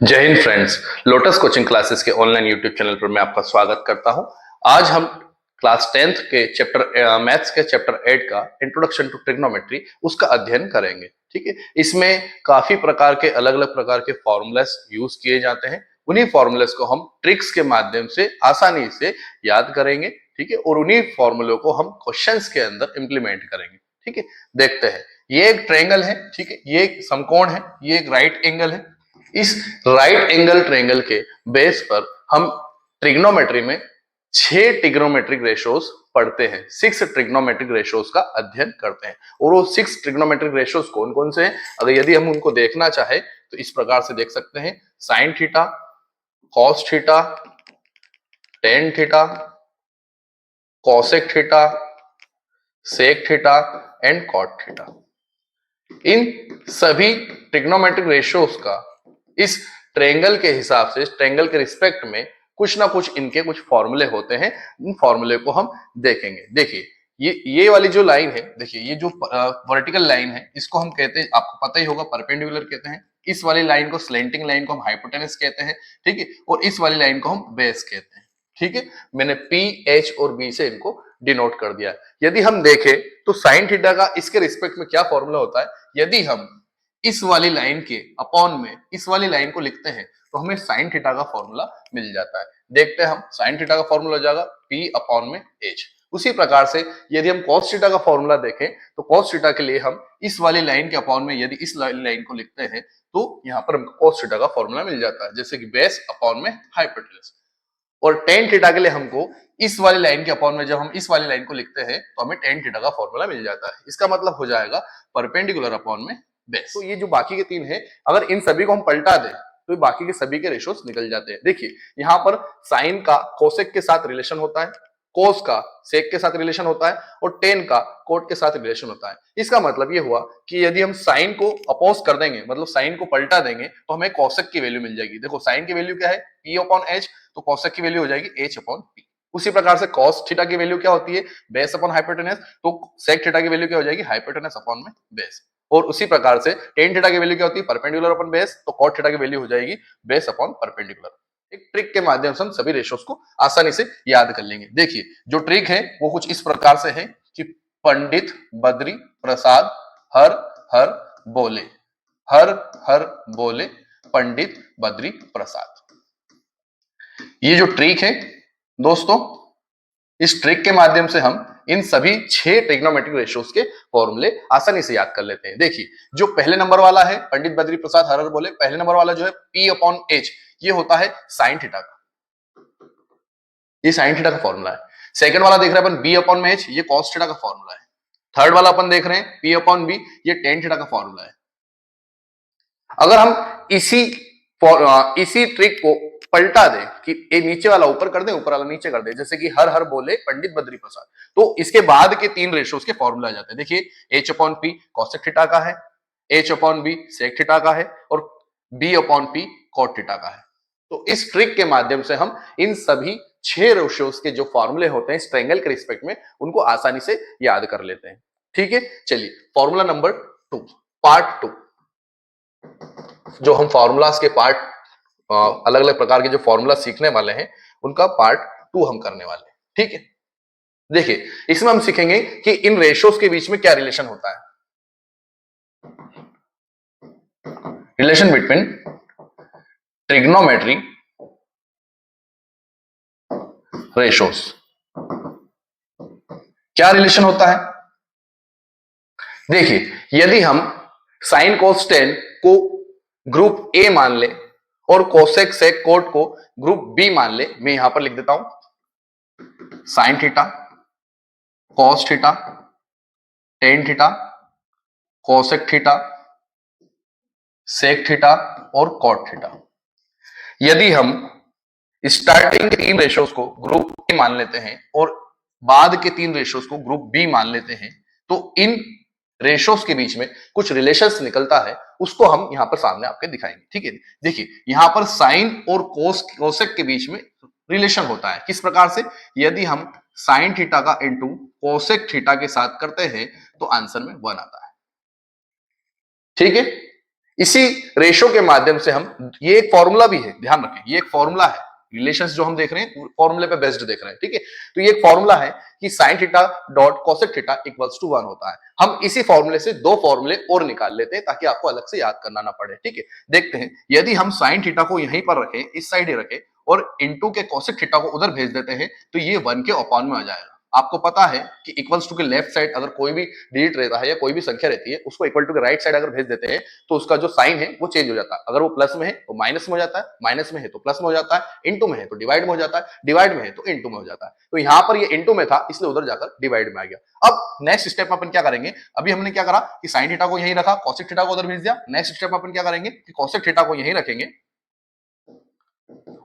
जय Hind friends. Lotus coaching classes के online YouTube channel पर मैं आपका स्वागत करता हूं। आज हम क्लास 10th के चैप्टर मैथ्स के चैप्टर 8 का इंट्रोडक्शन टू ट्रिग्नोमेट्री उसका अध्ययन करेंगे। ठीक है, इसमें काफी प्रकार के अलग अलग प्रकार के फॉर्मूलास यूज किए जाते हैं। उन्हीं फॉर्मूलास को हम ट्रिक्स के माध्यम से आसानी से याद करेंगे। ठीक है, और उन्हीं फॉर्मूलों को हम क्वेश्चंस के अंदर इंप्लीमेंट करेंगे। ठीक है, देखते हैं। ये एक ट्रायंगल है। ठीक है, ये एक समकोण है, ये एक राइट एंगल है। इस राइट एंगल ट्रायंगल के बेस पर हम ट्रिग्नोमेट्री में 6 ट्रिग्नोमेट्रिक रेशियोज पढ़ते हैं। 6 ट्रिग्नोमेट्रिक रेशियोज का अध्ययन करते हैं। और वो 6 ट्रिग्नोमेट्रिक रेशियोज कौन कौन से हैं, अगर यदि हम उनको देखना चाहे तो इस प्रकार से देख सकते हैं। Sine theta, cos theta, tan theta, cosec theta, sec theta and cot theta. इन सभी ट्रिग्नोमेट्रिक रेशियोज का इस ट्रायंगल के हिसाब से, इस ट्रायंगल के रिस्पेक्ट में कुछ ना कुछ इनके कुछ फॉर्मूले होते हैं। इन फॉर्मूले को हम देखेंगे। देखिए, ये वाली जो लाइन है, देखिए ये जो वर्टिकल लाइन है, इसको हम कहते हैं, आपको पता ही होगा, परपेंडिकुलर कहते हैं। इस वाली लाइन को, स्लेंटिंग लाइन को हम हाइपोटेनस कहते हैं। ठीक है, और इस वाली लाइन को हम बेस कहते हैं। ठीक है, मैंने पी, एच और बी से इनको डिनोट कर दिया। यदि हम देखें तो साइन थीटा का इसके रिस्पेक्ट में क्या फॉर्मूला होता है, यदि हम इस वाली लाइन के अपॉन में इस वाली लाइन को लिखते हैं तो हमें साइन थीटा का फॉर्मूला मिल जाता है। देखते हैं हम, साइन थीटा का फॉर्मूला हो जाएगा पी अपॉन में एच। उसी प्रकार से यदि हम कॉस थीटा का फॉर्मूला देखें तो कॉस थीटा के लिए हम इस वाली लाइन के अपॉन में यदि इस लाइन को लिखते हैं तो यहाँ पर हमको कॉस थीटा का फॉर्मूला मिल जाता है, जैसे कि बेस अपॉन में हाइपोटेनस। और टेन थीटा के लिए हमको इस वाली लाइन के अपॉन में जब हम इस वाली लाइन को लिखते हैं तो हमें टेन थीटा का फॉर्मूला मिल जाता है। इसका मतलब हो जाएगा परपेंडिकुलर अपॉन में बेस। तो ये जो बाकी के तीन है, अगर इन सभी को हम पलटा दें तो बाकी के सभी के रेशियोज निकल जाते हैं। देखिए, यहाँ पर साइन का कोसेक के साथ रिलेशन होता है, कोस का सेक के साथ रिलेशन होता है और टेन का कोट के साथ रिलेशन होता है। इसका मतलब ये हुआ कि यदि हम साइन को अपोज कर देंगे, मतलब साइन को पलटा देंगे, तो हमें कोसेक की वैल्यू मिल जाएगी। देखो, साइन की वैल्यू क्या है, पी अपॉन एच, तो कोसेक की वैल्यू हो जाएगी एच अपॉन पी। उसी प्रकार से कॉस थीटा की वैल्यू क्या होती है, बेस अपॉन हाइपोटेनस, तो सेक थीटा की वैल्यू क्या हो जाएगी, हाइपोटेनस अपॉन में बेस। और उसी प्रकार से टेन थीटा की वैल्यू क्या होती है, परपेंडिकुलर अपॉन बेस, तो कॉट थीटा की वैल्यू हो जाएगी बेस अपॉन परपेंडिकुलर। एक ट्रिक के माध्यम से हम सभी रेशियोज को आसानी से याद कर लेंगे। देखिए, जो ट्रिक है वो कुछ इस प्रकार से है कि पंडित बद्री प्रसाद हर हर बोले, हर हर बोले पंडित बद्री प्रसाद। ये जो ट्रिक है दोस्तों, इस ट्रिक के माध्यम से हम इन सभी 6 ट्रिग्नोमेट्रिक रेशियोज के फॉर्मूले आसानी से याद कर लेते हैं। देखिए, जो पहले नंबर वाला है पंडित बद्री प्रसाद हर हर बोले, पहले नंबर वाला जो है पी अपॉन एच, ये होता है साइन थीटा का, ये साइन थीटा का फॉर्मूला है। सेकंड वाला देख रहे हैं अपन बी अपॉन में एच, ये कॉस थीटा का फॉर्मूला है। थर्ड वाला अपन देख रहे हैं पी अपॉन बी, ये टेन थीटा का फॉर्मूला है। अगर हम इसी ट्रिक को पलटा दें कि ये नीचे वाला ऊपर कर दे, ऊपर वाला नीचे कर दे, जैसे कि हर हर बोले पंडित बद्री प्रसाद, तो इसके बाद के तीन रेशियोज के फॉर्मूला आ जाते हैं। देखिए, H upon P cosec theta का है, H upon B sec theta का है और B upon P cot theta का है। तो इस ट्रिक के माध्यम से हम इन सभी 6 रेशियोज के जो फॉर्मूले होते हैं इस ट्रायंगल के रिस्पेक्ट में, उनको आसानी से याद कर लेते हैं। ठीक है, चलिए फॉर्मूला नंबर 2, पार्ट 2। जो हम फॉर्मूलाज के पार्ट, अलग अलग प्रकार के जो फॉर्मूला सीखने वाले हैं उनका पार्ट 2 हम करने वाले हैं। ठीक है, देखिए, इसमें हम सीखेंगे कि इन रेशियोज के बीच में क्या रिलेशन होता है। रिलेशन बिटवीन ट्रिग्नोमेट्री रेशियोज, क्या रिलेशन होता है। देखिए, यदि हम साइन कोस टेन को ग्रुप ए मान ले और कोसेक सेक कोट को ग्रुप बी मान ले, मैं यहां पर लिख देता हूं sine theta, cos theta, tan theta, cosec theta, sec theta और कॉट थीटा। यदि हम स्टार्टिंग के तीन रेशियोज को ग्रुप ए मान लेते हैं और बाद के तीन रेशियोज को ग्रुप बी मान लेते हैं, तो इन रेशियोज के बीच में कुछ रिलेशंस निकलता है, उसको हम यहां पर सामने आपके दिखाएंगे। ठीक है, देखिए यहां पर साइन और कोसेक के बीच में रिलेशन होता है। किस प्रकार से, यदि हम साइन थीटा का इंटू कोसेक थीटा के साथ करते हैं तो आंसर में 1 आता है। ठीक है, इसी रेशो के माध्यम से हम, ये एक फॉर्मूला भी है, ध्यान रखें, ये एक फॉर्मूला है, रिलेशंस जो हम देख रहे हैं फॉर्मूले पे बेस्ड देख रहे हैं, ठीक है। तो ये एक फॉर्मूला है कि sine theta dot cosec theta equals to 1 होता है। हम इसी फॉर्मूले से दो फॉर्मूले और निकाल लेते हैं ताकि आपको अलग से याद करना ना पड़े, ठीक है। देखते हैं, यदि हम साइन थीटा को यहीं पर रखें, इस साइड ही रखें, और इनटू के कोसेक थीटा को उधर भेज देते हैं, तो ये 1 के अपॉन में आ जाएगा। आपको पता है कि इक्वल्स टू के लेफ्ट साइड अगर कोई भी डिजिट रहता है या कोई भी संख्या रहती है, उसको इक्वल टू के राइट साइड अगर भेज देते हैं तो उसका जो साइन है वो चेंज हो जाता है। अगर वो प्लस में है तो माइनस में हो जाता है, माइनस में है तो प्लस में हो जाता है, इनटू में है तो डिवाइड में हो जाता है, डिवाइड में है तो इनटू में हो जाता है। तो यहां पर ये इनटू में था इसलिए उधर जाकर डिवाइड में आ गया। अब नेक्स्ट स्टेप में अपन क्या करेंगे, अभी हमने क्या करा कि साइन थीटा को यहीं रखा, कोसेक थीटा को उधर भेज दिया। नेक्स्ट स्टेप में अपन क्या करेंगे कि कोसेक थीटा को यहीं रखेंगे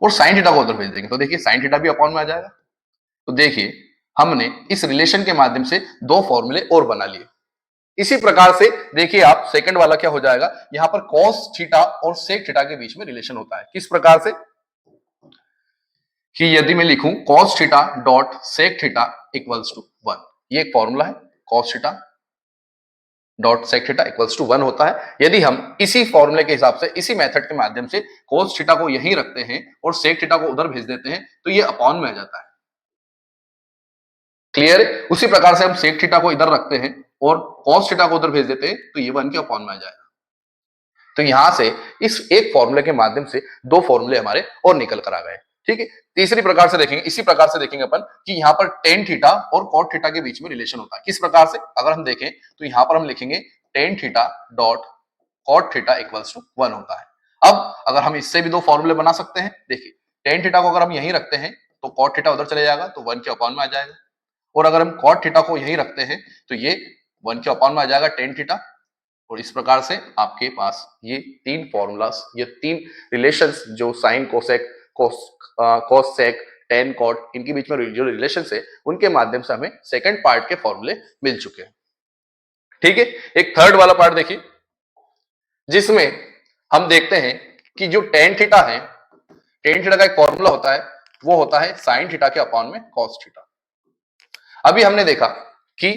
और साइन थीटा को उधर भेज देंगे। तो देखिए साइन थीटा भी अपॉन में आ जाएगा। तो देखिए हमने इस रिलेशन के माध्यम से दो फॉर्मूले और बना लिए। इसी प्रकार से देखिए आप सेकंड वाला क्या हो जाएगा, यहां पर कॉस थीटा और सेक थीटा के बीच में रिलेशन होता है। किस प्रकार से कि यदि मैं लिखूं cos theta dot sec theta equals to 1, ये एक फॉर्मूला है, cos theta dot sec theta equals to 1 होता है। यदि हम इसी फॉर्मूले के हिसाब से, इसी मेथड के माध्यम से कॉस थीटा को यहीं रखते हैं और सेक थीटा को उधर भेज देते हैं तो ये अपॉन में आ जाता है। क्लियर है? उसी प्रकार से हम सेक थीटा को इधर रखते हैं और कॉस थीटा को उधर भेज देते हैं तो ये 1 के अपॉन में आ जाएगा। तो यहां से इस एक फॉर्मूले के माध्यम से दो फॉर्मूले हमारे और निकल कर आ गए, ठीक है। तीसरी प्रकार से देखेंगे, इसी प्रकार से देखेंगे अपन कि यहां पर टेन थीटा और कॉट थीटा के बीच में रिलेशन होता है। किस प्रकार से, अगर हम देखें तो यहां पर हम लिखेंगे tan theta dot cot theta equals to 1 होता है। अब अगर हम इससे भी दो फॉर्मूले बना सकते हैं, देखिए टेन थीटा को अगर हम यहीं रखते हैं तो कॉट थीटा उधर चले जाएगा तो 1 के अपॉन में आ जाएगा, और अगर हम कॉट थीटा को यहीं रखते हैं तो ये 1 के अपॉन में आ जाएगा टेन थीटा। और इस प्रकार से आपके पास ये तीन फॉर्मूलास, ये तीन रिलेशंस जो साइन कोसेक कोस सेक टेन कॉट, इनके बीच में जो रिलेशन है उनके माध्यम से हमें सेकंड पार्ट के फॉर्मूले मिल चुके हैं, ठीक है। एक थर्ड वाला पार्ट देखिए जिसमें हम देखते हैं कि जो टेन थीटा है, टेन थीटा का एक फॉर्मूला होता है, वो होता है साइन थीटा के अपॉन में कॉस थीटा। अभी हमने देखा कि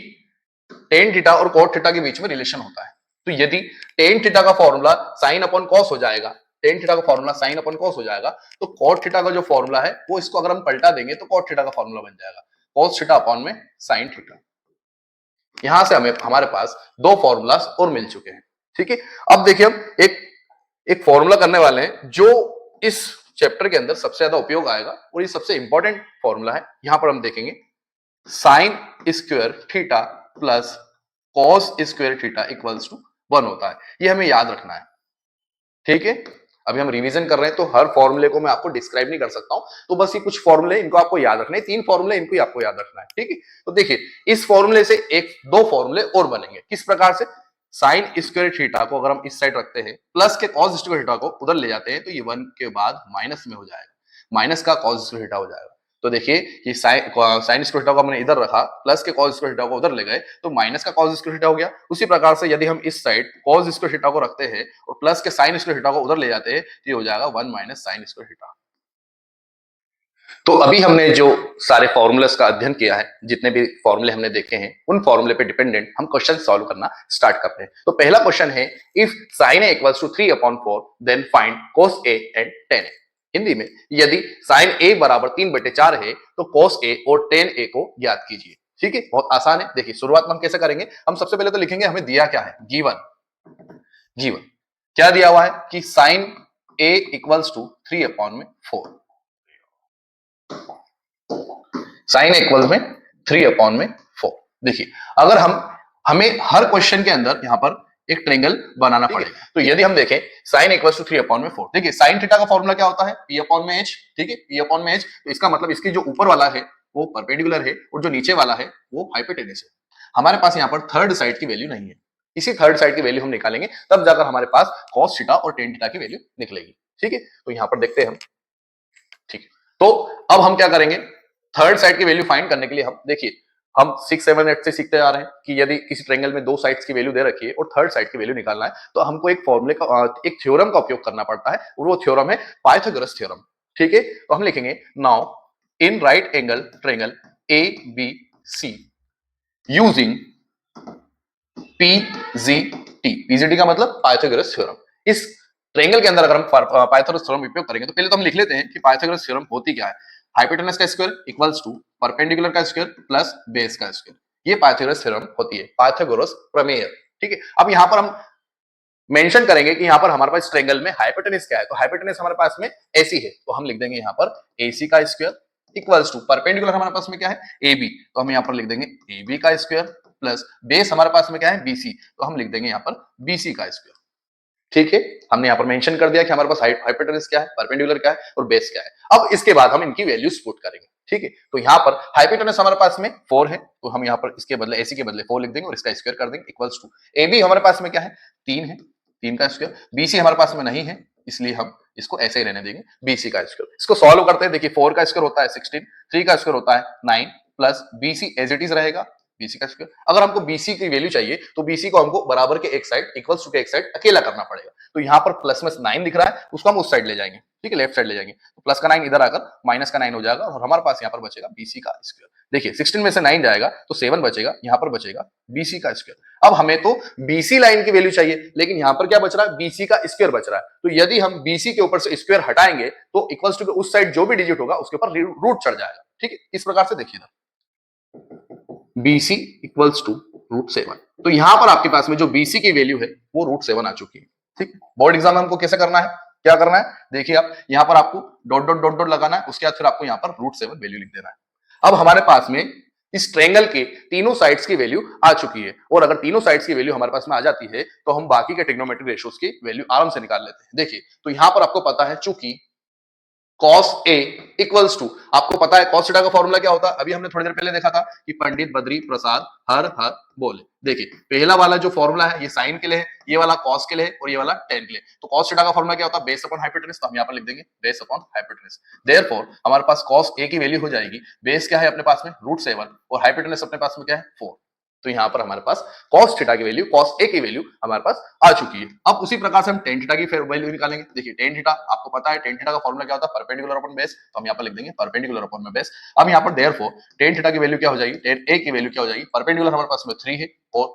टेन थीटा और कॉट थीटा के बीच में रिलेशन होता है, तो यदि टेन थीटा का फॉर्मूला साइन अपॉन कॉस हो जाएगा, टेन थीटा का फॉर्मूला साइन अपॉन कॉस हो जाएगा, तो कॉट थीटा का जो फॉर्मूला है वो इसको अगर हम पलटा देंगे तो कॉट थीटा का फॉर्मूला बन जाएगा कॉस थीटा अपॉन में साइन थीटा। यहां से हमें हमारे पास दो फॉर्मूलास और मिल चुके हैं, ठीक है। अब देखिए हम एक फॉर्मूला करने वाले हैं जो इस चैप्टर के अंदर सबसे ज्यादा उपयोग आएगा और ये सबसे इंपॉर्टेंट फॉर्मूला है। यहां पर हम देखेंगे sine square theta plus cos square theta equals to 1 होता है। ये हमें याद रखना है, ठीक है। अभी हम रिवीजन कर रहे हैं तो हर फॉर्मूले को मैं आपको डिस्क्राइब नहीं कर सकता हूं, तो बस ये कुछ फॉर्मूले इनको आपको याद रखना है, तीन फॉर्मूले इनको ही आपको याद रखना है, ठीक है। तो देखिए इस फॉर्मूले से एक दो फॉर्मूले और बनेंगे। किस प्रकार से, साइन स्क्वायर थीटा को अगर हम इस साइड रखते हैं प्लस के कॉस स्क्वायर थीटा को उधर ले जाते हैं तो ये 1 के बाद माइनस में हो जाएगा, माइनस का कॉस स्क्वायर थीटा हो जाएगा। तो देखिए कि साइन स्क्वायर थीटा को हमने इधर रखा, प्लस के कॉस स्क्वायर थीटा को उधर ले गए तो माइनस का कॉस स्क्वायर थीटा हो गया। उसी प्रकार से यदि हम इस साइड कॉस स्क्वायर थीटा को रखते हैं और प्लस के साइन स्क्वायर थीटा को उधर ले जाते हैं तो ये हो जाएगा 1 माइनस साइन स्क्वायर थीटा। तो अभी हमने जो सारे फॉर्मूलास का अध्ययन किया है, जितने भी फॉर्मूले हमने देखे हैं, उन फॉर्मूले पे डिपेंडेंट हम क्वेश्चन सॉल्व करना स्टार्ट करते हैं। तो पहला क्वेश्चन है, if sin a equals to 3/4 then find cos a and tan a। Hindi में, यदि sin a बराबर 3/4 है तो cos a और tan a को ज्ञात कीजिए, ठीक है। बहुत आसान है। देखिए शुरुआत में हम कैसे करेंगे, हम सबसे पहले तो लिखेंगे हमें दिया क्या है, गिवन गिवन क्या दिया हुआ है कि sin a equals to 3/4, sine equal में 3/4। देखिए अगर हमें हर क्वेश्चन के अंदर यहां पर एक ट्रायंगल बनाना पड़ेगा, तो यदि हम देखें साइन इक्वल टू 3/4, देखिए साइन थीटा का फॉर्मूला क्या होता है, p/h, ठीक है, p/h। तो इसका मतलब इसकी जो ऊपर वाला है वो परपेंडिकुलर है और जो नीचे वाला है वो हाइपोटेनस है। हमारे पास यहाँ पर थर्ड साइड की वैल्यू नहीं है, इसी थर्ड साइड की वैल्यू हम निकालेंगे तब जाकर हमारे पास cos थीटा और tan थीटा की वैल्यू निकलेगी, ठीक है। तो यहाँ पर देखते हैं हम, ठीक है। तो अब हम क्या करेंगे, थर्ड साइड की वैल्यू फाइंड करने के लिए हम देखिए हम 6, 7, 8 से सीखते आ रहे हैं कि यदि किसी ट्रायंगल में दो साइड्स की वैल्यू दे रखी है और थर्ड साइड की वैल्यू निकालना है तो हमको एक फॉर्मूले का एक थ्योरम का उपयोग करना पड़ता है और वो थ्योरम है पाइथागोरस थ्योरम, ठीक है। तो हम लिखेंगे now in right angle triangle A B C using PGT, PGT का मतलब पाइथागोरस थ्योरम। इस ट्रायंगल के अंदर अगर हम पाइथागोरस थ्योरम उपयोग करेंगे तो पहले तो हम लिख लेते हैं कि पाइथागोरस थ्योरम होती क्या है। हाइपोटेनस का स्क्वायर इक्वल्स टू परपेंडिकुलर का स्क्वायर प्लस बेस का स्क्वायर। ये पाइथागोरस थ्योरम होती है, पाइथागोरस प्रमेय। ठीक है, अब यहां पर हम मेंशन करेंगे कि यहां पर हमारे पास ट्रायंगल में हाइपोटेनस क्या है, तो हाइपोटेनस हमारे पास में एसी है, तो हम लिख देंगे यहां पर एसी का स्क्वायर इक्वल्स टू परपेंडिकुलर हमारे पास में क्या है एबी, तो हम यहां पर लिख देंगे एबी का स्क्वायर प्लस बेस हमारे पास में क्या है बीसी, तो हम लिख देंगे यहां पर बीसी का स्क्वायर। ठीक है, हमने यहां पर मेंशन कर दिया कि हमारे पास हाइपोटेनस क्या है, परपेंडिकुलर क्या है और बेस क्या है। अब इसके बाद हम इनकी वैल्यूज पुट करेंगे। ठीक है, तो यहां पर हाइपोटेनस हमारे पास में 4 है, तो हम यहां पर इसके बदले एसी के बदले 4 लिख देंगे और इसका स्क्वायर कर देंगे इक्वल्स टू एबी हमारे पास में क्या है 3 है, 3 का स्क्वायर, बीसी हमारे पास में नहीं है इसलिए हम इसको ऐसे ही रहने देंगे बीसी का स्क्वायर। इसको सॉल्व करते हैं, देखिए 4 का स्क्वायर होता है 16, 3 का स्क्वायर होता है 9 plus BC as it is रहेगा बीसी का स्क्वायर। अगर हमको बीसी की वैल्यू चाहिए तो बीसी को हमको बराबर के एक साइड इक्वल्स टू के एक साइड अकेला करना पड़ेगा, तो यहां पर प्लस में 9 दिख रहा है उसको हम उस साइड ले जाएंगे। ठीक है, लेफ्ट साइड ले जाएंगे, तो प्लस का 9 इधर आकर माइनस का 9 हो जाएगा और हमारे पास यहां पर बचेगा बीसी का स्क्वायर। देखिए 16 में से 9 जाएगा तो 7 बचेगा, यहां पर बचेगा बीसी का स्क्वायर। अब हमें तो बीसी लाइन की वैल्यू चाहिए, लेकिन यहां पर क्या बच रहा है बीसी का स्क्वायर बच रहा है, तो यदि हम बीसी के ऊपर से स्क्वायर हटाएंगे तो इक्वल्स टू उस साइड जो भी डिजिट होगा उसके ऊपर रूट चढ़ जाएगा। ठीक है, इस प्रकार से देखिए BC इक्वल्स टू √7, तो यहां पर आपके पास में जो BC की वैल्यू है वो √7 आ चुकी है। ठीक, बोर्ड एग्जाम में हमको कैसे करना है, क्या करना है, देखिए आप यहां पर आपको डॉट डॉट डॉट डॉट लगाना है, उसके बाद फिर आपको यहां पर √7 वैल्यू लिख देना है। अब हमारे पास में इस ट्रायंगल के तीनों साइड्स की वैल्यू आ चुकी है, और अगर तीनों साइड्स की वैल्यू हमारे पास में आ जाती है तो हम बाकी के ट्रिग्नोमेट्रिक रेशियोज की वैल्यू आराम से निकाल लेते हैं। देखिए तो यहां पर आपको पता है चूंकि cos A इक्वल्स टू, आपको पता है cos थीटा का फॉर्मूला क्या होता है, अभी हमने थोड़ी देर पहले देखा था कि पंडित बद्री प्रसाद हर हर बोले। देखिए पहला वाला जो फॉर्मूला है ये साइन के लिए है, ये वाला cos के लिए है और ये वाला tan के लिए। तो cos थीटा का फॉर्मूला क्या होता है बेस अपॉन हाइपोटेनस, तो हम यहां पर लिख देंगे बेस अपॉन हाइपोटेनस। देयरफॉर हमारे पास cos A की वैल्यू हो जाएगी, बेस क्या है अपने पास में √7 और हाइपोटेनस अपने पास में क्या है 4, तो यहां पर हमारे पास cos थीटा की वैल्यू cos A की वैल्यू हमारे पास आ चुकी है। अब उसी प्रकार से हम tan थीटा की वैल्यू निकालेंगे। देखिए tan थीटा आपको पता है, tan थीटा का फॉर्मूला क्या होता है परपेंडिकुलर अपॉन बेस, तो हम यहां पर लिख देंगे परपेंडिकुलर अपॉन में बेस। अब यहां पर देयरफॉर tan थीटा की वैल्यू क्या हो जाएगी, tan A की वैल्यू क्या हो जाएगी, परपेंडिकुलर हमारे पास में 3 है और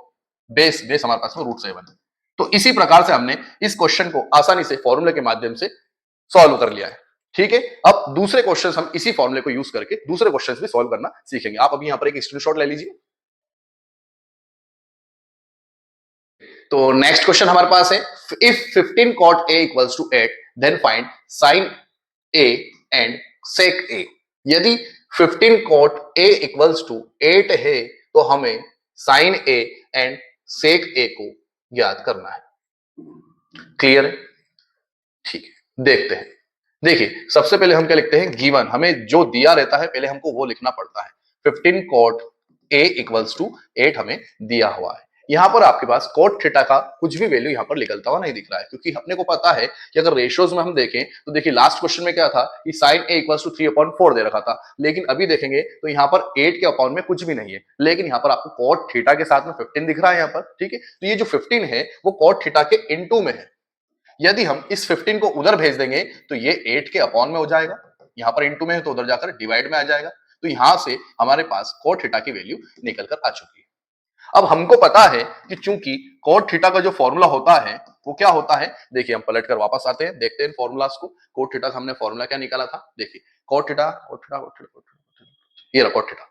बेस बेस हमारे पास में √7 है। तो इसी प्रकार से हमने इस क्वेश्चन को आसानी से फॉर्मूले के माध्यम से सॉल्व कर लिया है। ठीक है, अब दूसरे क्वेश्चंस हम इसी फॉर्मूले को यूज करके दूसरे क्वेश्चंस भी सॉल्व करना सीखेंगे। आप अभी यहां पर एक स्क्रीनशॉट ले लीजिए। तो नेक्स्ट क्वेश्चन हमारे पास है, if 15 cot A equals to 8 then find sin A and sec A। यदि 15 cot A इक्वल्स टू 8 है तो हमें sin A and sec A को ज्ञात करना है। क्लियर है, ठीक है, देखते हैं। देखिए सबसे पहले हम क्या लिखते हैं, गिवन हमें जो दिया रहता है पहले हमको वो लिखना पड़ता है। 15 cot A इक्वल्स टू 8 हमें दिया हुआ है। यहां पर आपके पास cot थीटा का कुछ भी वैल्यू यहां पर निकलता हुआ नहीं दिख रहा है, क्योंकि अपने को पता है कि अगर रेशियोज में हम देखें तो देखिए लास्ट क्वेश्चन में क्या था कि sin A इक्वल्स टू 3/4 दे रखा था, लेकिन अभी देखेंगे तो यहां पर 8 के अपॉन में कुछ भी नहीं है, लेकिन यहां पर आपको cot थीटा के साथ में 15 दिख रहा है यहां पर। ठीक है, तो ये जो 15 है वो cot थीटा के इनटू में है। यदि हम इस 15 को उधर भेज देंगे तो ये 8 के अपॉन में हो जाएगा, यहां पर इनटू में है तो उधर जाकर डिवाइड में आ जाएगा, तो यहां से हमारे पास cot थीटा की वैल्यू निकल कर आ चुकी है। अब हमको पता है कि चूंकि cot थीटा का जो फॉर्मूला होता है वो क्या होता है, देखिए हम पलट कर वापस आते हैं, देखते हैं फॉर्मूलास को। cot थीटा का हमने फॉर्मूला क्या निकाला था, देखिए cot थीटा ये रहा cot theta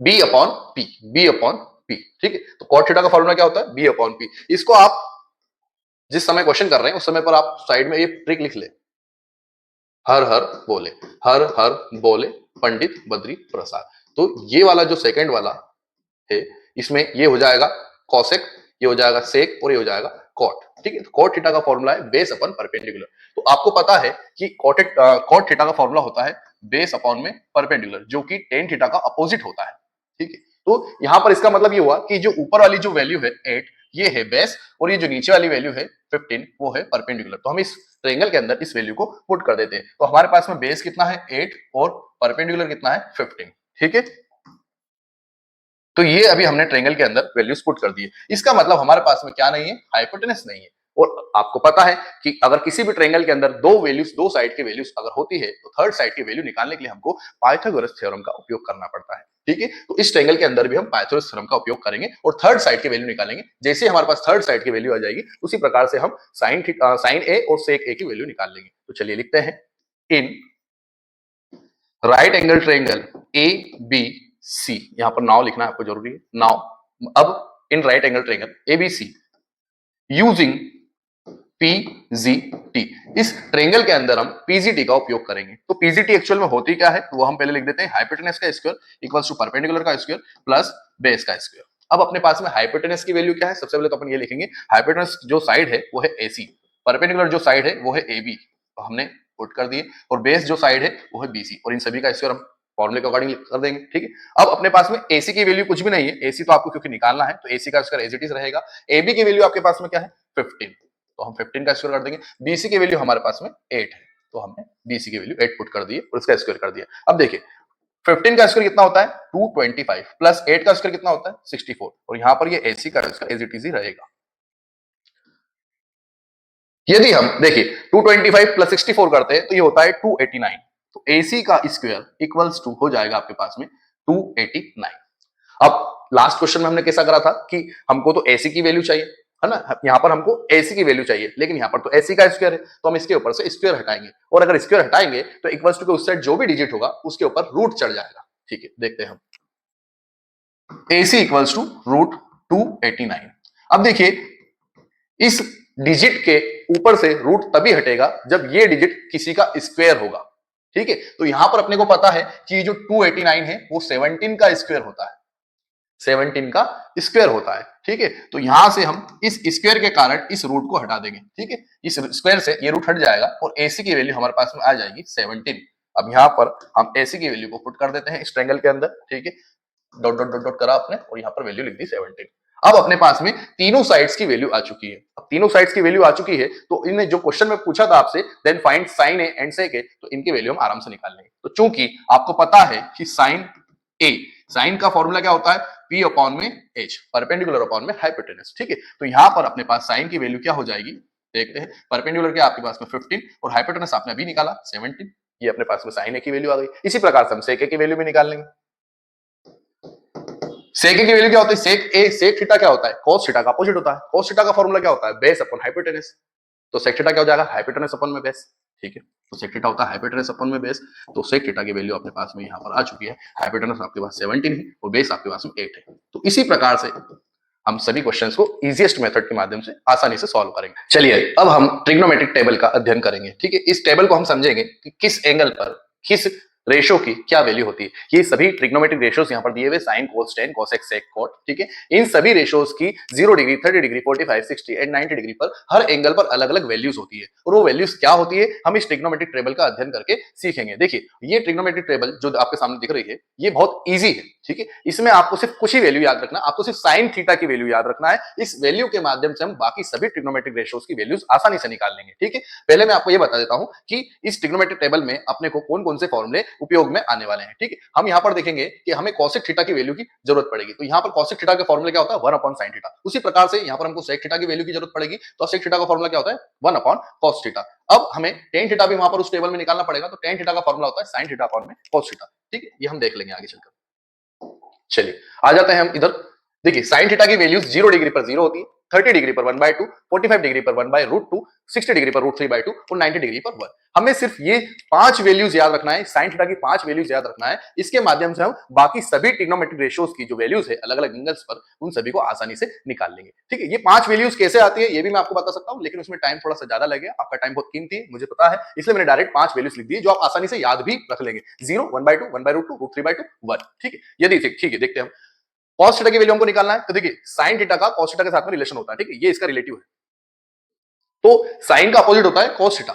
b upon p, b upon p। ठीक है, तो cot थीटा का फॉर्मूला क्या होता है b अपॉन p। इसको आप जिस समय क्वेश्चन कर रहे हैं उस समय पर आप साइड में ये ट्रिक लिख ले, हर हर बोले, हर हर बोले पंडित बद्री प्रसाद। तो ये वाला जो सेकंड वाला है इसमें ये हो जाएगा कॉसेक, ये हो जाएगा सेक और ये हो जाएगा कॉट। ठीक है, तो कॉट थीटा का फॉर्मूला है बेस अपन परपेंडिकुलर। तो आपको पता है कि कॉट थीटा का फॉर्मूला होता है बेस अपॉन में परपेंडिकुलर, जो कि टेन थीटा का अपोजिट होता है। ठीक है, तो यहां पर इसका मतलब ये हुआ कि जो ऊपर वाली जो वैल्यू है 8 ये है बेस और ये जो नीचे वाली वैल्यू है 15 वो है परपेंडिकुलर। तो हम इस ट्रायंगल के अंदर इस वैल्यू को पुट कर देते हैं, तो हमारे पास में बेस कितना है 8 और परपेंडिकुलर कितना है 15। ठीक है, तो ये अभी हमने ट्रायंगल के अंदर वैल्यूज पुट कर दी है। इसका मतलब हमारे पास में क्या नहीं है, हाइपोटेनस नहीं है। और आपको पता है कि अगर किसी भी ट्रायंगल के अंदर दो साइड की वैल्यूज अगर होती है तो थर्ड साइड की वैल्यू निकालने के लिए हमको पाइथागोरस थ्योरम का उपयोग करना पड़ता है। ठीक है, तो इस ट्रायंगल के अंदर भी हम पाइथागोरस थ्योरम का उपयोग करेंगे और थर्ड साइड की वैल्यू निकालेंगे। जैसे हमारे पास थर्ड साइड की वैल्यू आ जाएगी उसी प्रकार से हम साइन ए और सेक ए की वैल्यू निकाल लेंगे। तो चलिए लिखते हैं, in right angle triangle A B C, यहां पर नाउ लिखना आपको जरूरी है, नाउ। अब in right angle triangle A B C using PGT, इस ट्रायंगल के अंदर हम पीजीटी का उपयोग करेंगे। तो पीजीटी एक्चुअल में होती क्या है, तो वो हम पहले लिख देते हैं, हाइपोटेनस का स्क्वायर इक्वल्स टू परपेंडिकुलर का स्क्वायर प्लस बेस का स्क्वायर। अब अपने पास में हाइपोटेनस की वैल्यू क्या है, सबसे पहले तो अपन ये लिखेंगे, हाइपोटेनस जो साइड है वो है एसी, परपेंडिकुलर जो साइड है वो है एबी, तो हमने पुट कर दिए, और बेस जो साइड है वो है बीसी, और इन सभी का स्क्वायर हम फॉर्मूले के अकॉर्डिंग कर देंगे। ठीक है, अब अपने पास में एसी की वैल्यू कुछ भी नहीं है, एसी तो आपको क्योंकि निकालना है, तो एसी का स्क्वायर एज इट इज रहेगा। एबी की वैल्यू आपके पास में क्या है, 15, तो हम 15 का स्क्वायर कर देंगे। बीसी की वैल्यू हमारे पास में 8 है, तो हमने बीसी की वैल्यू 8 पुट कर दी और इसका स्क्वायर कर दिया। अब देखिए 15 का स्क्वायर कितना होता है, 225 प्लस 8 का स्क्वायर कितना होता है, 64, और यहां पर ये एसी का स्क्वायर एज इट इज ही रहेगा। यदि हम देखिए 225 प्लस 64 करते हैं तो ये होता है 289, तो एसी का स्क्वायर इक्वल्स टू हो जाएगा आपके पास में 289। अब लास्ट क्वेश्चन में हमने कैसा करा था कि हमको तो एसी की वैल्यू चाहिए, है ना, यहां पर हमको एसी की वैल्यू चाहिए, लेकिन यहां पर तो एसी का स्क्वायर है, तो हम इसके ऊपर से स्क्वायर हटाएंगे, और अगर स्क्वायर हटाएंगे तो इक्वल्स टू के उस साइड जो भी डिजिट होगा उसके ऊपर रूट चढ़ जाएगा। ठीक है, देखते हैं हम, एसी इक्वल्स टू रूट 289। अब देखिए इस डिजिट के ऊपर से रूट तभी हटेगा जब ये डिजिट किसी का स्क्वायर होगा। ठीक है, तो यहां पर अपने को पता है कि जो 289 है वो 17 का स्क्वायर होता है, 17 का स्क्वायर होता है। ठीक है, तो यहां से हम इस स्क्वायर के कारण इस रूट को हटा देंगे। ठीक है, इस स्क्वायर से ये रूट हट जाएगा और एसी की वैल्यू हमारे पास में आ जाएगी 17। अब यहां पर हम एसी की वैल्यू को पुट कर देते हैं इस ट्रायंगल के अंदर। ठीक है, डॉट डॉट डॉट डॉट करा आपने और यहाँ पर वैल्यू लिख दी 17। अब अपने पास में तीनों साइड्स की वैल्यू आ चुकी है। अब तीनों साइड्स की वैल्यू आ चुकी है तो इन्हें जो क्वेश्चन में पूछा था आपसे, then find sine a and sec a, तो इनकी वैल्यू हम आराम से निकाल लेंगे। तो चूंकि आपको पता है कि साइन ए, साइन का फॉर्मूला क्या होता है, पी अपॉन में एच, परपेंडिकुलर अपॉन में हाइपोटेनस। ठीक है, तो यहां पर अपने पास साइन की वैल्यू क्या हो जाएगी, देखते हैं, परपेंडिकुलर के आपके पास में 15 और हाइपोटेनस आपने अभी निकाला 17, ये अपने पास में साइन ए की वैल्यू आ गई। इसी प्रकार से हम सेक ए की वैल्यू भी निकाल लेंगे। सेक ए की वैल्यू क्या होती है, सेक ए, सेक थीटा क्या होता है, cos थीटा का अपोजिट होता है। cos थीटा का फॉर्मूला क्या होता है, बेस अपॉन हाइपोटेनस, तो सेक थीटा क्या हो जाएगा, हाइपोटेनस अपॉन में बेस। ठीक है, तो सेक थीटा होता है हाइपोटेनस अपॉन में बेस, तो सेक थीटा की वैल्यू अपने पास में यहाँ पर आ चुकी है, हाइपोटेनस आपके पास 17 है और बेस आपके पास में 8 है। तो इसी प्रकार से हम सभी क्वेश्चंस को इजीएस्ट मेथड के माध्यम से आसानी से सॉल्व करेंगे। चलिए अब हम ट्रिग्नोमेट्रिक टेबल का अध्ययन करेंगे। ठीक है, इस टेबल को हम समझेंगे कि किस एंगल पर किस रेशो की क्या वैल्यू होती है। ये सभी ट्रिग्नोमेट्रिक रेशोस यहाँ पर दिए हुए, साइन, कोस, टेन, कोसेक, सेक, कॉट। ठीक है, इन सभी रेशोस की 0 डिग्री, 30 डिग्री, 45, 60 एंड 90 डिग्री पर हर एंगल पर अलग अलग वैल्यूज होती है, और वो वैल्यूज क्या होती है हम इस ट्रिग्नोमेट्रिक टेबल का अध्ययन करके सीखेंगे। देखिए ये ट्रिग्नोमेट्रिक टेबल जो आपके सामने दिख रही है ये बहुत ईजी है। ठीक है, इसमें आपको सिर्फ कुछ ही वैल्यू याद रखना, आपको सिर्फ साइन थीटा की वैल्यू याद रखना है। इस वैल्यू के माध्यम से हम बाकी सभी ट्रिग्नोमेट्रिक रेशोस की वैल्यूज आसानी से निकाल लेंगे। ठीक है, पहले मैं आपको ये बता देता हूं कि इस ट्रिग्नोमेट्रिक टेबल में अपने को कौन कौन से फॉर्मूले उपयोग में आने वाले हैं। ठीक है, हम यहाँ पर देखेंगे कि हमें cosec थीटा की वैल्यू की जरूरत पड़ेगी, तो यहाँ पर cosec थीटा का फॉर्मूला क्या होता है, 1 अपॉन sin थीटा। उसी प्रकार से यहाँ पर हमको sec थीटा की वैल्यू की जरूरत पड़ेगी, तो sec थीटा का फॉर्मूला क्या होता है, 1 अपॉन cos थीटा। अब हमें tan थीटा भी वहां पर उस टेबल में निकालना पड़ेगा, तो tan थीटा का फॉर्मूला होता है sin थीटा अपॉन में cos थीटा। ठीक है, ये हम देख लेंगे आगे चलकर। चलिए आ जाते हैं हम इधर। देखिए साइन थीटा की वैल्यूज 0 डिग्री पर 0 होती है, 30 डिग्री पर 1/2, 45 डिग्री पर 1/√2, 60 डिग्री पर √3/2 और 90 डिग्री पर 1। हमें सिर्फ ये 5 वैल्यूज याद रखना है, साइन थीटा की 5 वैल्यूज याद रखना है। इसके माध्यम से हम बाकी सभी ट्रिग्नोमेट्रिक रेशियोज की जो वैल्यूज है अलग अलग एंगल्स पर, उन सभी को आसानी से निकाल लेंगे। ठीक है, ये 5 वैल्यूज कैसे आती है ये भी मैं आपको बता सकता हूं, लेकिन उसमें टाइम थोड़ा सा ज्यादा लगेगा, आपका टाइम बहुत कीमती है मुझे पता है, इसलिए मैंने डायरेक्ट 5 वैल्यूज लिख दी जो आप आसानी से याद भी रख लेंगे। 0, 1/2, 1/√2, √3/2, 1। ठीक है, यदि ठीक है, देखते हैं हम cos थीटा की वैल्यू हमको निकालना है, तो देखिए sin थीटा का cos थीटा के साथ में रिलेशन होता है। ठीक है, ये इसका रिलेटिव है, तो sin का अपोजिट होता है cos थीटा।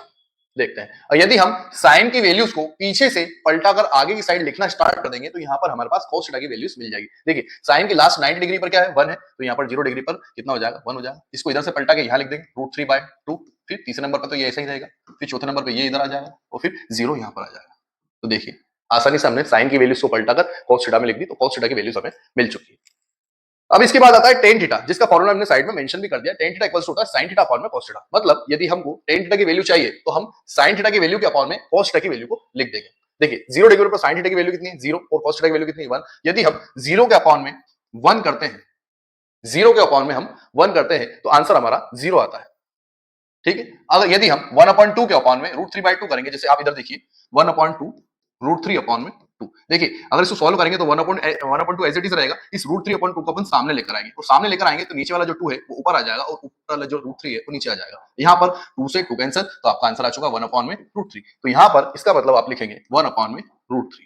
देखते हैं, और यदि हम sin की वैल्यूज को पीछे से पलटाकर आगे की साइड लिखना स्टार्ट कर देंगे तो यहां पर हमारे पास cos थीटा की वैल्यूज मिल जाएगी। देखिए sin की लास्ट 90 डिग्री पर क्या है, 1 है, तो यहां पर 0 डिग्री पर कितना हो जाएगा, 1 हो जाएगा। इसको इधर से पलटा के यहां लिख देंगे √3/2, फिर तीसरे नंबर पर तो ये ऐसा ही रहेगा, फिर चौथे नंबर पर ये इधर आ जाएगा और फिर 0 यहां पर आ जाएगा। तो देखिए आसानी से हमने sin की वैल्यूज को पलटाकर cos थीटा में लिख दी, तो cos थीटा की वैल्यूज हमें मिल चुकी है। अब इसके बाद आता है टेन थीटा, जिसका फॉर्मूला हमने साइड में मेंशन भी कर दिया। टेन थीटा इक्वल्स होता है साइन थीटा अपॉन में cos थीटा। मतलब यदि हमको टेन थीटा की वैल्यू चाहिए तो हम साइन थीटा की वैल्यू के अपॉन में cos थीटा की वैल्यू को लिख देंगे। देखिए 0 डिग्री पर साइन थीटा की वैल्यू कितनी है 0 और cos थीटा की वैल्यू कितनी है 1। यदि हम 0 के अपॉन में 1 करते हैं, 0 के अपॉन में हम 1 करते हैं तो आंसर हमारा 0 आता है। ठीक है, अगर यदि हम 1/2 के अपॉन में √3/2 करेंगे, जैसे आप इधर देखिए 1/2 √3/2। देखिए अगर इसको सॉल्व करेंगे तो 1/2 एज इट इज रहेगा। इस √3/2 को अपन सामने लेकर आएंगे और सामने लेकर आएंगे तो नीचे वाला जो 2 है वो ऊपर आ जाएगा और ऊपर वाला जो √3 है वो नीचे आ जाएगा। यहाँ पर 2 से 2 कैंसिल, तो आपका आंसर आ चुका 1/√3। तो यहाँ पर इसका मतलब आप लिखेंगे 1/√3।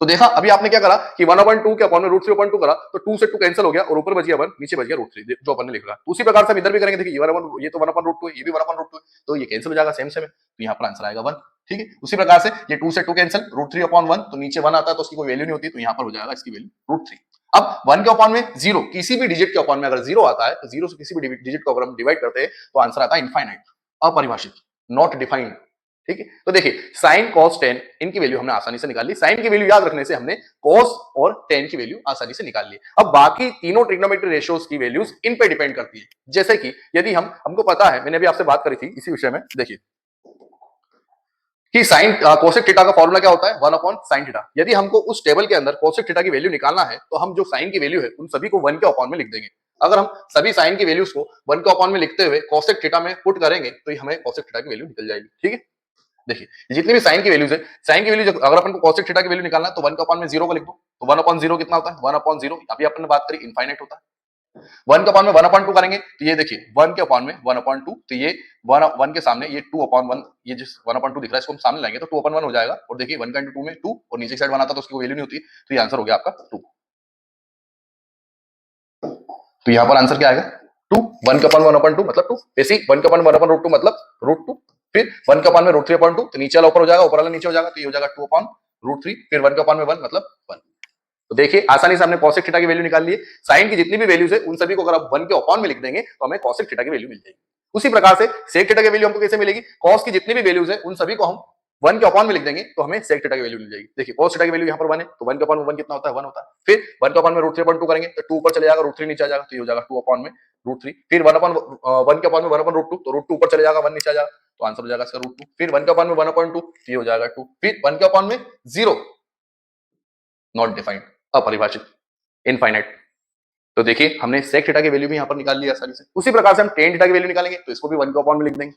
तो देखा अभी आपने क्या करा कि 1/2 के अपॉन में √3/2 करा तो 2 से 2 कैंसिल हो गया और ऊपर बच गया 1, नीचे बच गया √3 जो अपन ने लिख रहा। उसी प्रकार से हम इधर भी करेंगे। देखिए ये तो 1/√2 है, ये भी 1/√2 है, तो ये कैंसिल हो जाएगा सेम सेम है, तो यहाँ पर आंसर आएगा 1। ठीक है, उसी प्रकार से ये 2 से 2 कैंसिल, √3/1 तो नीचे 1 आता है तो उसकी कोई वैल्यू नहीं होती, तो यहाँ पर हो जाएगा इसकी वैल्यू √3। अब 1 के अपॉन में 0, किसी भी डिजिट के अपॉन में अगर 0 आता है तो 0 से किसी भी डिजिट को अगर हम डिवाइड करते हैं तो आंसर आता है इनफाइनाइट, अपरिभाषित, नॉट डिफाइंड। ठीक है, तो देखिए साइन cos tan इनकी वैल्यू हमने आसानी से निकाल ली। साइन की वैल्यू याद रखने से हमने cos और tan की वैल्यू आसानी से निकाल ली। अब बाकी तीनों ट्रिग्नोमेट्री रेशियोज की वैल्यूज इन पे डिपेंड करती है। जैसे कि यदि हमको पता है, मैंने अभी आपसे बात करी थी इसी विषय में, देखिए कि साइन कोसेक थीटा का फॉर्मूला क्या होता है 1/sin थीटा। यदि हमको उस टेबल के अंदर कोसेक थीटा की वैल्यू निकालना है तो हम जो साइन की वैल्यू है उन सभी को 1 के अपॉन में लिख देंगे। अगर हम सभी साइन की वैल्यूज को 1 के अपॉन में लिखते हुए कोसेक थीटा में पुट करेंगे तो हमें कोसेक थीटा की वैल्यू निकल जाएगी। ठीक है, देखिए जितनी भी साइन की वैल्यूज है, साइन की वैल्यू अगर अपन को cosec थीटा की वैल्यू निकालना है तो 1 का अपॉन में 0 को लिख दो, तो 1/0 कितना होता है 1/0, अभी अपन ने बात करी इनफाइनाइट होता है। 1 का अपॉन में 1/2 करेंगे तो ये देखिए 1 के अपॉन में 1/2, तो ये 1 के सामने ये 2/1, ये जिस 1/2 दिख रहा है इसको हम सामने लाएंगे तो 2/1 हो जाएगा। और देखिए 1 का इंटू 2 में 2 और नीचे साइड 1 आता तो उसकी कोई वैल्यू नहीं होती, तो ये आंसर हो गया आपका 2। तो यहाँ पर आंसर क्या आएगा 2, 1 के अपॉन 1/2 मतलब 2, ऐसे ही 1 के अपॉन 1/√2 मतलब √2, फिर 1 के अपॉन में √3/2 तो नीचे वाला ऊपर हो जाएगा, ऊपर वाला नीचे हो जाएगा, तो ये हो जाएगा 2/√3, फिर 1 के अपॉन में 1 मतलब 1। तो देखिए आसानी से हमने cosec थीटा की वैल्यू निकाल ली है। साइन की जितनी भी वैल्यूज है उन सभी को अगर आप 1 के अपॉन में लिख देंगे तो हमें cosec थीटा की वैल्यू मिल जाएगी। उसी प्रकार से sec थीटा की वैल्यू हमको कैसे मिलेगी, cos की जितनी भी वैल्यूज है उन सभी को हम 1 के अपॉन में लिख देंगे तो हमें sec थीटा की वैल्यू मिल जाएगी। देखिए cos थीटा की वैल्यू यहाँ पर 1 है तो 1 के अपॉन में 1 कितना होता है 1 होता है, फिर 1 के अपॉन में √3/2 करेंगे तो 2 ऊपर चले जाएगा, √3 नीचे आ जाएगा, तो ये हो जाएगा 2 अपॉन में √3, फिर 1 के अपॉन में 1/√2 तो √2 ऊपर चले जाएगा 1 नीचे आ जाएगा, तो आंसर हो जाएगा इसका √2, फिर 1 के अपॉन में 1/2 ये हो जाएगा 2, फिर 1 के अपॉन में 0, नॉट डिफाइंड, अपरिभाषित, इनफाइनाइट। तो देखिए हमने sec थीटा की वैल्यू भी यहाँ पर निकाल लिया आसानी से। उसी प्रकार से हम tan थीटा की वैल्यू निकालेंगे तो इसको भी 1 के अपॉन में लिख देंगे।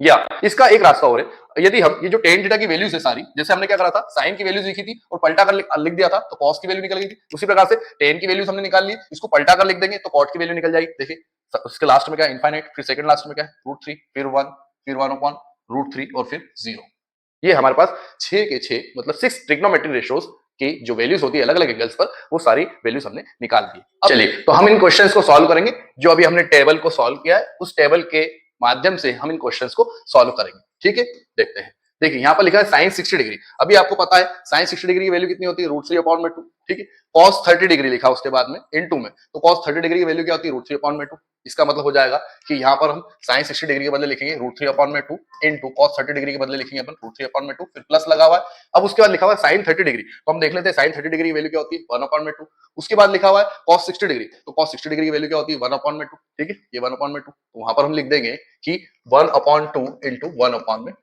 या इसका एक रास्ता और है, यदि हम ये जो tan थीटा की वैल्यूज है सारी, जैसे हमने क्या करा था साइन की वैल्यूज लिखी थी और पलटा कर लिख दिया था तो cos की वैल्यू निकल गई थी। उसी प्रकार से tan की वैल्यूज हमने निकाल ली, इसको पलटा कर लिख देंगे तो cot की वैल्यू निकल जाएगी। देखिए उसके लास्ट में क्या है इनफाइनाइट, फिर सेकंड लास्ट में क्या है √3, फिर 1, फिर 1/√3 और फिर 0। ये हमारे पास 6 के 6 मतलब 6 ट्रिग्नोमेट्रिक रेशियोज की जो वैल्यूज होती है अलग अलग एंगल्स पर, वो सारी वैल्यूज हमने निकाल दी। अब चलिए तो हम इन क्वेश्चंस को सॉल्व करेंगे। जो अभी हमने टेबल को सॉल्व किया है उस टेबल के माध्यम से हम इन क्वेश्चंस को सॉल्व करेंगे। ठीक है, देखते हैं। देखिए यहाँ पर लिखा है साइन 60 डिग्री। अभी आपको पता है साइन 60 डिग्री की वैल्यू कितनी होती है √3/2। ठीक है, cos 30 डिग्री लिखा उसके बाद में इनटू में, तो cos 30 डिग्री की वैल्यू क्या होती है √3/2। इसका मतलब हो जाएगा कि यहाँ पर हम साइन 60 डिग्री के बदले लिखेंगे √3/2 इनटू cos 30 डिग्री के बदले लिखेंगे अपन √3/2, फिर प्लस लगा हुआ है। अब उसके बाद लिखा हुआ है साइन 30 डिग्री, तो हम देख लेते हैं साइन 30 डिग्री की वैल्यू क्या होती है 1/2। उसके बाद लिखा हुआ है cos 60 डिग्री, तो cos 60 डिग्री की वैल्यू क्या होती है 1/2। ठीक है, ये 1/2, तो वहां पर हम लिख देंगे कि 1/2 इंटू 1/2।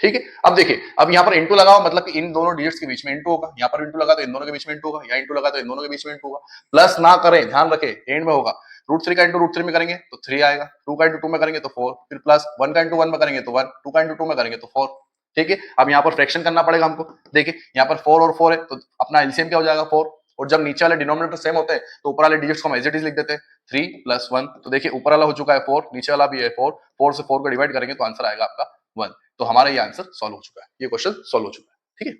ठीक है, अब देखिए अब यहाँ पर इंटू लगा हुआ मतलब कि इन दोनों डिजिट्स के बीच में इंटू होगा, यहाँ पर इंटू लगा तो इन दोनों के बीच में इंटू होगा, यहाँ इंटू लगा तो इन दोनों के बीच में इंटू होगा। प्लस ना करें, ध्यान रखें एंड में होगा। √3 का इंटू √3 में करेंगे तो 3 आएगा, 2 का इंटू 2 में करेंगे तो 4, फिर प्लस 1 का इंटू 1 में करेंगे तो 1, 2 का इंटू 2 में करेंगे तो 4। ठीक है, अब यहाँ पर फ्रैक्शन करना पड़ेगा हमको। देखिए यहाँ पर 4 और 4 है तो अपना एलसीएम क्या हो जाएगा 4, और जब नीचे वाले डिनोमिनेटर सेम होते हैं तो ऊपर वाले डिजिट्स को हम एज इट इज लिख देते हैं 3 + 1। तो देखिए ऊपर वाला हो चुका है 4, नीचे वाला भी है 4, 4 से 4 को डिवाइड करेंगे तो आंसर आएगा आपका 1। तो हमारा ये आंसर सॉल्व हो चुका है, ये क्वेश्चन सॉल्व हो चुका है। ठीक है,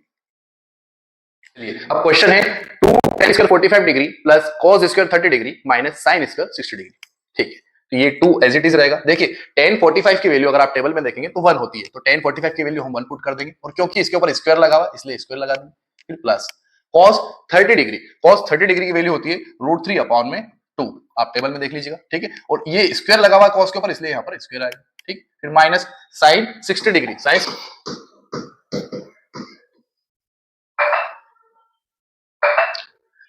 चलिए अब क्वेश्चन है 2 tan square 45 degree plus cos square 30 degree minus sin square 60 degree. ठीक है, तो ये 2 एज इट इज रहेगा। देखिए tan 45 की वैल्यू अगर आप टेबल में देखेंगे तो 1 होती है, तो tan 45 की वैल्यू हम 1 पुट कर देंगे, और क्योंकि इसके ऊपर स्क्वायर लगा हुआ इसलिए स्क्वायर लगा देंगे। फिर plus cos 30 degree, cos 30 degree की वैल्यू होती है √3/2, आप टेबल में देख लीजिएगा। ठीक है, और ये स्क्वायर लगा हुआ है cos के ऊपर इसलिए यहाँ पर स्क्वायर आएगा। ठीक, फिर माइनस sin 60 डिग्री,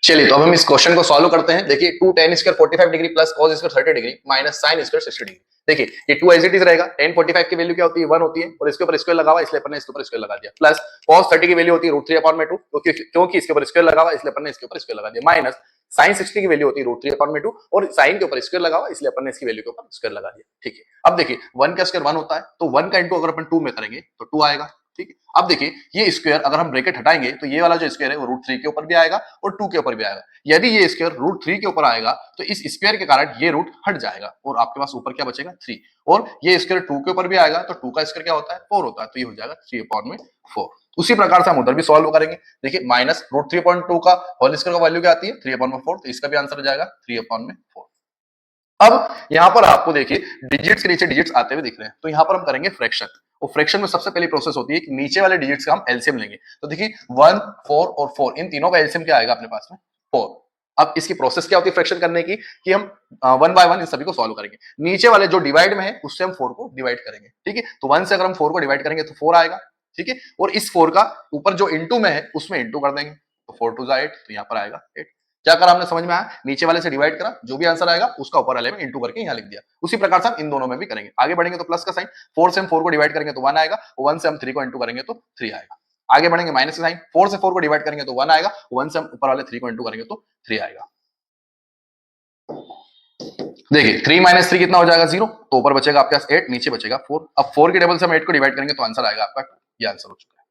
चलिए तो अब हम इस क्वेश्चन को सॉल्व करते हैं। देखिए 2 tan square 45 degree plus cos square 30 degree minus sin square 60 degree. देखिए ये 2 एज इट इज रहेगा। tan 45 की वैल्यू क्या होती है 1 होती है और इसके ऊपर स्क्वायर लगा हुआ इसलिए अपन ने इसके ऊपर स्क्वायर लगा दिया, प्लस cos 30 की वैल्यू होती है √3/2 क्योंकि इसके ऊपर स्क्वायर लगा हुआ इसलिए अपन ने इसके ऊपर स्क्वायर लगा दिया, माइनस sin 60 की वैल्यू होती है √3/2 और sin के ऊपर स्क्वायर लगा हुआ इसलिए अपन ने इसकी वैल्यू के ऊपर स्क्वायर लगा दिया। ठीक है, अब देखिए 1 का स्क्वायर 1 होता है तो 1 का इंटू अगर अपन 2 में करेंगे तो 2 आएगा। ठीक है, अब देखिए ये स्क्वायर अगर हम ब्रैकेट हटाएंगे तो ये वाला जो स्क्वायर है वो √3 के ऊपर भी आएगा और 2 के ऊपर भी आएगा। यदि ये स्क्वायर √3 के ऊपर आएगा तो इस स्क्वायर के कारण ये रूट हट जाएगा और आपके पास ऊपर क्या बचेगा 3, और ये स्क्वायर 2 के ऊपर भी आएगा तो 2 का स्क्वायर क्या होता है 4 होता है, तो ये हो जाएगा 3/4। उसी प्रकार से हम उधर भी सॉल्व करेंगे। देखिए माइनस √3/2 का होल स्क्वायर का वैल्यू क्या आती है 3/4, तो इसका भी आंसर हो जाएगा 3/4। अब यहां पर आपको देखिए डिजिट्स के नीचे डिजिट्स आते हुए दिख रहे हैं, तो यहां पर हम करेंगे फ्रैक्शन, और फ्रैक्शन में सबसे पहली प्रोसेस होती है कि नीचे वाले डिजिट्स का हम एलसीएम लेंगे। तो देखिए 1, 4 और 4 इन तीनों का एलसीएम क्या आएगा अपने पास में 4। अब इसकी प्रोसेस क्या होती है फ्रैक्शन करने की कि हम 1 बाय 1 इन सभी को सॉल्व करेंगे। नीचे वाले जो डिवाइड में है उससे हम 4 को डिवाइड करेंगे। ठीक है, तो 1 से अगर हम 4 को डिवाइड करेंगे तो 4 आएगा। ठीक है, और इस 4 का ऊपर जो इंटू में है उसमें इंटू कर देंगे, तो 4 2 8, तो यहाँ पर आएगा 8। क्या करा हमने समझ में आया, नीचे वाले से डिवाइड करा, जो भी आंसर आएगा उसका ऊपर वाले में इंटू करके यहाँ लिख दिया। उसी प्रकार से हम इन दोनों में भी करेंगे। आगे बढ़ेंगे तो प्लस का साइन, 4 से हम 4 को डिवाइड करेंगे तो 1 आएगा, 1 से हम 3 को इंटू करेंगे तो 3 आएगा। आगे बढ़ेंगे माइनस का साइन, 4 से 4 को डिवाइड करेंगे तो 1 आएगा, 1 से हम ऊपर वाले 3 को इंटू करेंगे तो 3 आएगा। देखिए 3 माइनस 3 कितना हो जाएगा 0, तो ऊपर बचेगा आपके पास 8, नीचे बचेगा 4। अब 4 के टेबल से हम 8 को डिवाइड करेंगे तो आंसर आएगा आपका, ये आंसर हो चुका है।